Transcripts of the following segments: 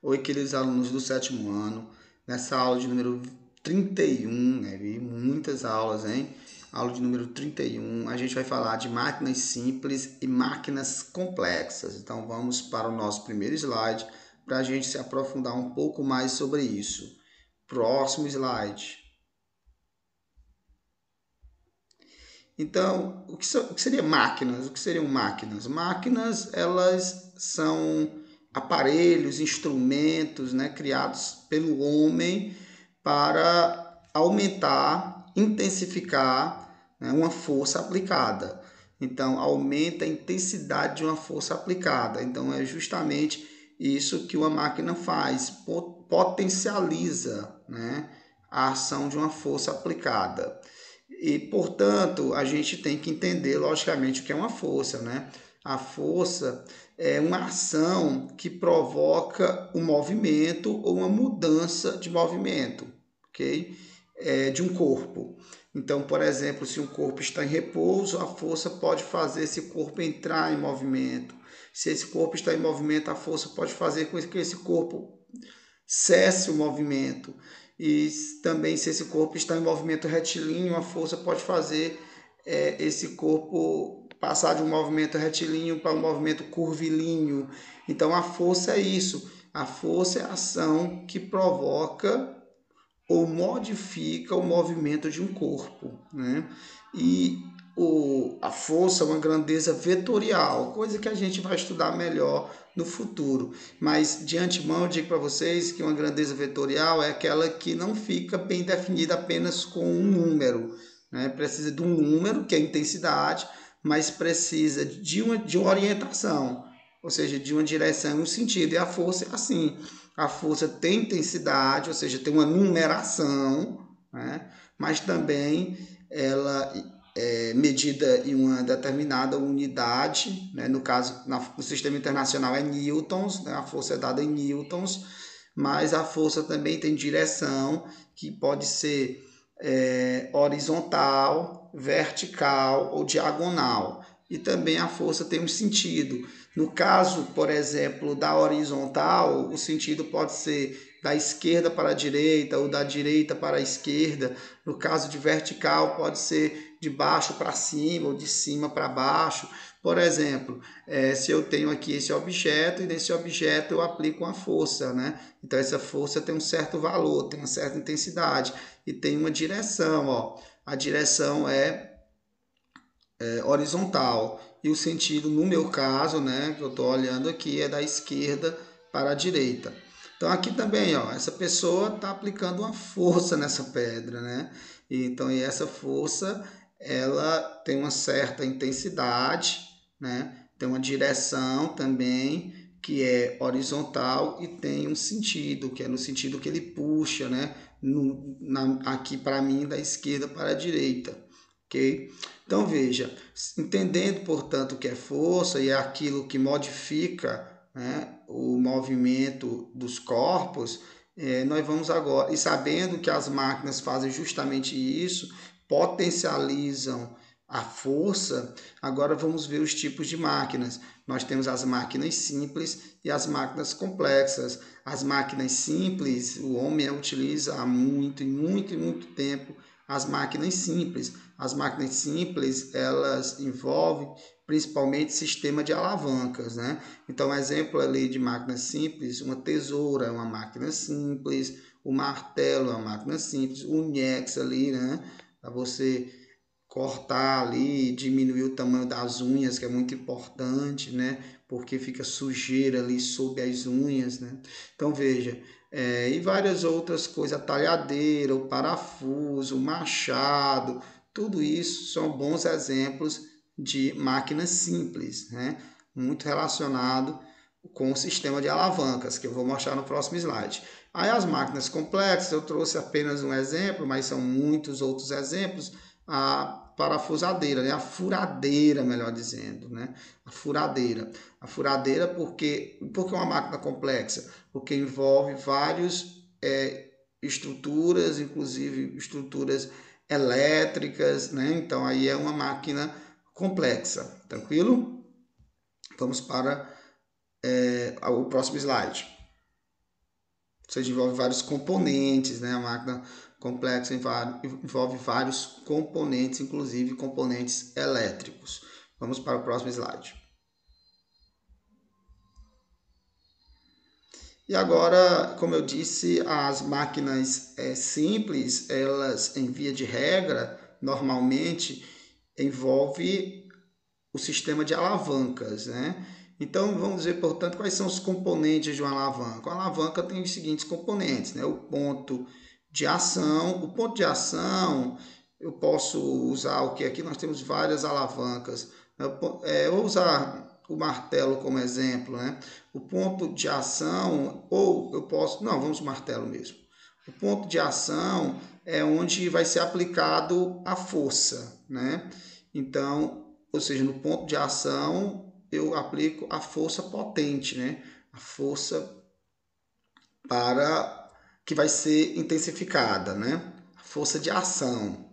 Oi, queridos alunos do 7º ano. Nessa aula de número 31, né? Vi muitas aulas, hein? Aula de número 31, a gente vai falar de máquinas simples e máquinas complexas. Então, vamos para o nosso primeiro slide para a gente se aprofundar um pouco mais sobre isso. Próximo slide. Então, o que seria máquinas? O que seriam máquinas? Máquinas, elas são aparelhos, instrumentos, né, criados pelo homem para aumentar, intensificar, né, uma força aplicada. Então, aumenta a intensidade de uma força aplicada. Então, é justamente isso que uma máquina faz, potencializa, né, a ação de uma força aplicada. E, portanto, a gente tem que entender, logicamente, o que é uma força, né? A força é uma ação que provoca um movimento ou uma mudança de movimento, ok? De um corpo. Então, por exemplo, se um corpo está em repouso, a força pode fazer esse corpo entrar em movimento. Se esse corpo está em movimento, a força pode fazer com que esse corpo cesse o movimento. E também, se esse corpo está em movimento retilíneo, a força pode fazer esse corpo passar de um movimento retilíneo para um movimento curvilíneo. Então, a força é isso. A força é a ação que provoca ou modifica o movimento de um corpo, né? E a força é uma grandeza vetorial, coisa que a gente vai estudar melhor no futuro. Mas, de antemão, eu digo para vocês que uma grandeza vetorial é aquela que não fica bem definida apenas com um número, né? Precisa de um número, que é a intensidade, mas precisa de uma orientação, ou seja, de uma direção e um sentido. E a força é assim. A força tem intensidade, ou seja, tem uma numeração, né? Mas também ela é medida em uma determinada unidade, né? No caso, no sistema internacional é newtons, né? A força é dada em newtons, mas a força também tem direção, que pode ser horizontal, vertical ou diagonal. E também a força tem um sentido. No caso, por exemplo, da horizontal, o sentido pode ser da esquerda para a direita ou da direita para a esquerda. No caso de vertical, pode ser de baixo para cima ou de cima para baixo. Por exemplo, se eu tenho aqui esse objeto e nesse objeto eu aplico uma força, né? Então essa força tem um certo valor, tem uma certa intensidade e tem uma direção, ó. A direção é horizontal e o sentido, no meu caso, né, que eu estou olhando aqui, é da esquerda para a direita. Então aqui também, ó, essa pessoa está aplicando uma força nessa pedra, né? Então, e essa força, ela tem uma certa intensidade, né? Tem uma direção também que é horizontal e tem um sentido, que é no sentido que ele puxa, né? Aqui para mim, da esquerda para a direita, ok? Então veja, entendendo, portanto, o que é força e é aquilo que modifica, né, o movimento dos corpos, nós vamos agora, e sabendo que as máquinas fazem justamente isso, potencializam a força, agora vamos ver os tipos de máquinas. Nós temos as máquinas simples e as máquinas complexas. As máquinas simples, o homem utiliza há muito tempo as máquinas simples. As máquinas simples, elas envolvem principalmente sistema de alavancas, né? Então, exemplo ali de máquina simples, uma tesoura é uma máquina simples, o martelo é uma máquina simples, o nhex ali, né? Para você cortar ali, diminuir o tamanho das unhas, que é muito importante, né? Porque fica sujeira ali sob as unhas, né? Então, veja, e várias outras coisas, a talhadeira, o parafuso, o machado, tudo isso são bons exemplos de máquinas simples, né? Muito relacionado com o sistema de alavancas, que eu vou mostrar no próximo slide. Aí as máquinas complexas, eu trouxe apenas um exemplo, mas são muitos outros exemplos. A parafusadeira, né? A furadeira, melhor dizendo, né? A furadeira. A furadeira porque é uma máquina complexa? Porque envolve várias estruturas, inclusive estruturas elétricas, né? Então aí é uma máquina complexa, tranquilo? Vamos para o próximo slide. ou seja, envolve vários componentes, né? A máquina complexa envolve vários componentes, inclusive componentes elétricos. Vamos para o próximo slide. E agora, como eu disse, as máquinas simples, elas, em via de regra, normalmente envolve o sistema de alavancas, né? Então, vamos ver, portanto, quais são os componentes de uma alavanca. Uma alavanca tem os seguintes componentes, né? O ponto de ação. O ponto de ação, eu posso usar o que aqui? Nós temos várias alavancas. Eu vou usar o martelo como exemplo, né? O ponto de ação, ou eu posso... Não, vamos martelo mesmo. O ponto de ação é onde vai ser aplicado a força, né? Então, ou seja, no ponto de ação eu aplico a força potente, né? A força para que vai ser intensificada, né? A força de ação.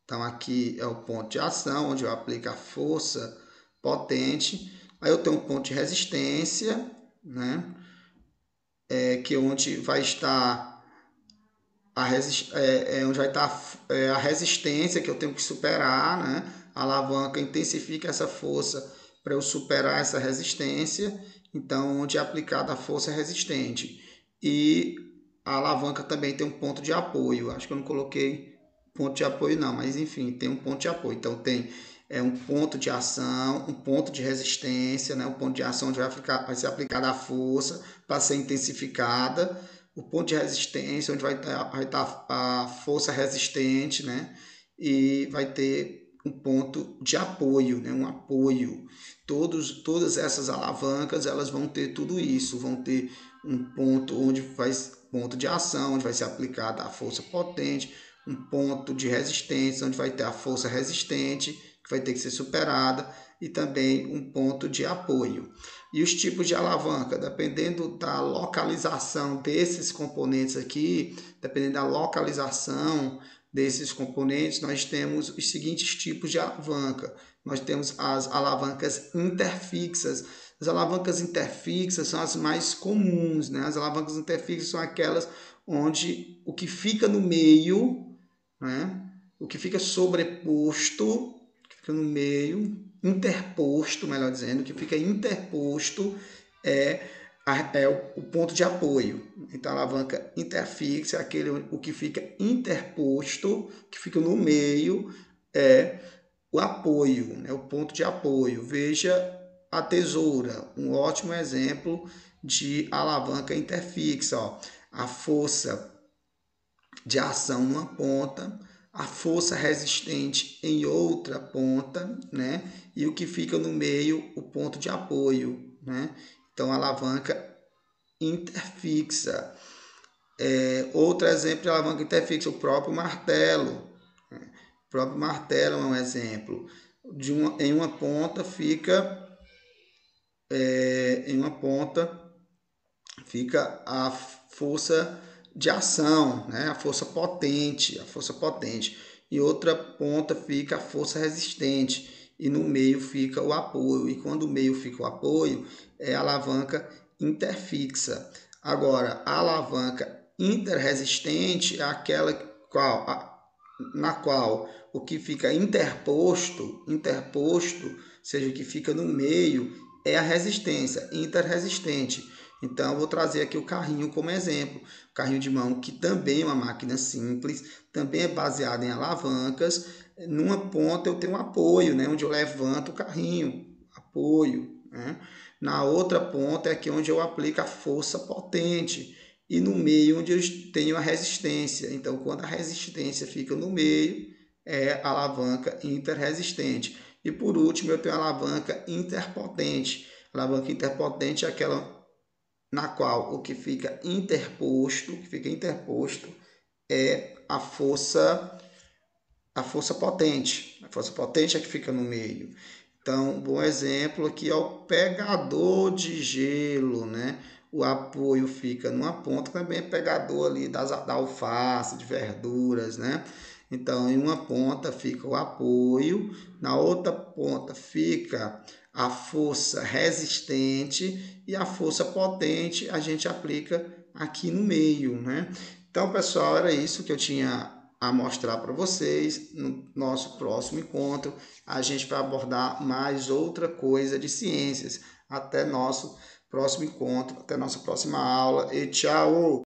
Então aqui é o ponto de ação, onde eu aplico a força potente. Aí eu tenho um ponto de resistência, né? Que é onde vai estar onde vai estar a resistência que eu tenho que superar, né? A alavanca intensifica essa força para eu superar essa resistência. Então, onde é aplicada a força resistente. E a alavanca também tem um ponto de apoio. Acho que eu não coloquei ponto de apoio não, mas enfim, tem um ponto de apoio. Então, tem um ponto de ação, um ponto de resistência, né? Um ponto de ação onde vai ser aplicada a força para ser intensificada. O ponto de resistência, onde vai estar a força resistente, né? E vai ter um ponto de apoio, né? Um apoio. Todas essas alavancas, elas vão ter tudo isso, vão ter um ponto ponto de ação, onde vai ser aplicada a força potente, um ponto de resistência, onde vai ter a força resistente, que vai ter que ser superada, e também um ponto de apoio. E os tipos de alavanca, dependendo da localização desses componentes aqui, dependendo da localização desses componentes, nós temos os seguintes tipos de alavanca. Nós temos as alavancas interfixas. As alavancas interfixas são as mais comuns, né? As alavancas interfixas são aquelas onde o que fica no meio, né? O que fica sobreposto, que fica no meio, interposto, melhor dizendo, o que fica interposto é o ponto de apoio. Então, a alavanca interfixa é o que fica interposto, que fica no meio, é o apoio, né? O ponto de apoio. Veja a tesoura, um ótimo exemplo de alavanca interfixa. Ó. A força de ação numa ponta, a força resistente em outra ponta, né? E o que fica no meio, o ponto de apoio, né? Então, alavanca interfixa. Outro exemplo de alavanca interfixa, o próprio martelo. O próprio martelo é um exemplo. Em uma ponta fica a força de ação, né? A força potente, e outra ponta fica a força resistente, e no meio fica o apoio, e quando o meio fica o apoio, é a alavanca interfixa. Agora, a alavanca interresistente é aquela na qual o que fica interposto, seja, o que fica no meio, é a resistência, interresistente. Então, eu vou trazer aqui o carrinho como exemplo. O carrinho de mão, que também é uma máquina simples, também é baseado em alavancas. Numa ponta eu tenho um apoio, né, onde eu levanto o carrinho, apoio. Né? Na outra ponta é aqui onde eu aplico a força potente. E no meio onde eu tenho a resistência. Então, quando a resistência fica no meio, é a alavanca interresistente. E por último, eu tenho a alavanca interpotente. A alavanca interpotente é aquela na qual o que fica interposto é a força potente. A força potente é que fica no meio. Então, um bom exemplo aqui é o pegador de gelo, né? O apoio fica numa ponta, também é pegador ali da alface, de verduras, né? Então, em uma ponta fica o apoio, na outra ponta fica a força resistente e a força potente a gente aplica aqui no meio, né? Então, pessoal, era isso que eu tinha a mostrar para vocês. No nosso próximo encontro, a gente vai abordar mais outra coisa de ciências. Até nosso próximo encontro, até nossa próxima aula e tchau!